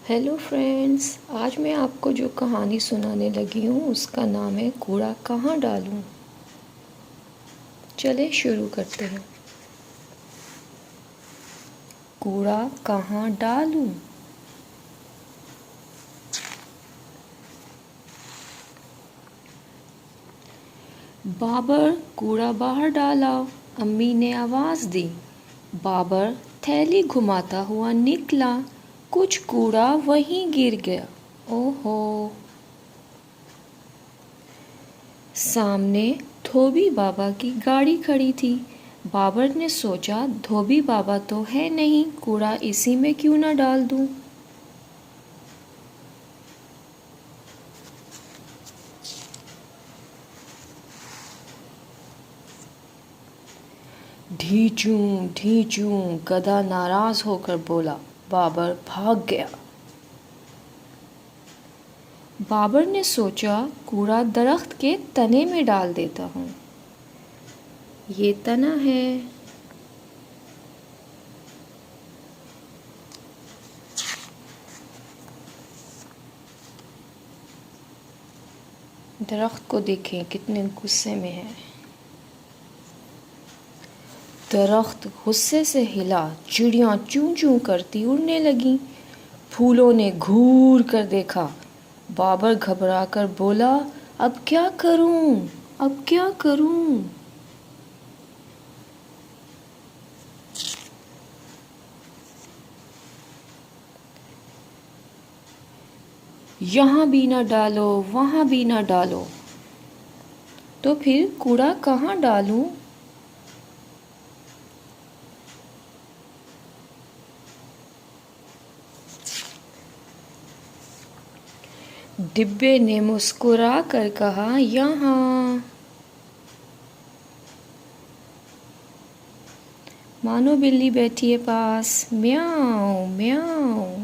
Hello friends, आज मैं आपको जो कहानी सुनाने लगी हूँ उसका नाम है कूड़ा कहाँ डालूँ। चले शुरू करते हैं। कूड़ा कहाँ डालूँ। बाबर कूड़ा बाहर डाला। अम्मी ने आवाज़ दी। बाबर थैली घुमाता हुआ निकला। कुछ कूड़ा वहीं गिर गया। ओहो। सामने धोबी बाबा की गाड़ी खड़ी थी। बाबर ने सोचा, धोबी बाबा तो है नहीं, कूड़ा इसी में क्यों ना डाल दूं। ढींचूं ढींचूं गधा नाराज होकर बोला। बाबर भाग गया। बाबर ने सोचा, कूड़ा दरख्त के तने में डाल देता हूँ। ये तना है। दरख्त को देखें कितने गुस्से में है। दरख्त गुस्से से हिला। चिड़ियाँ चूं चूं करती उड़ने लगीं। फूलों ने घूर कर देखा। बाबर घबरा कर बोला, अब क्या करूं, अब क्या करूं। यहाँ भी ना डालो, वहाँ भी ना डालो, तो फिर कूड़ा कहाँ डालूं। डिब्बे ने मुस्कुरा कर कहा, यहाँ। मानो बिल्ली बैठी है पास। म्याऊं म्याऊं।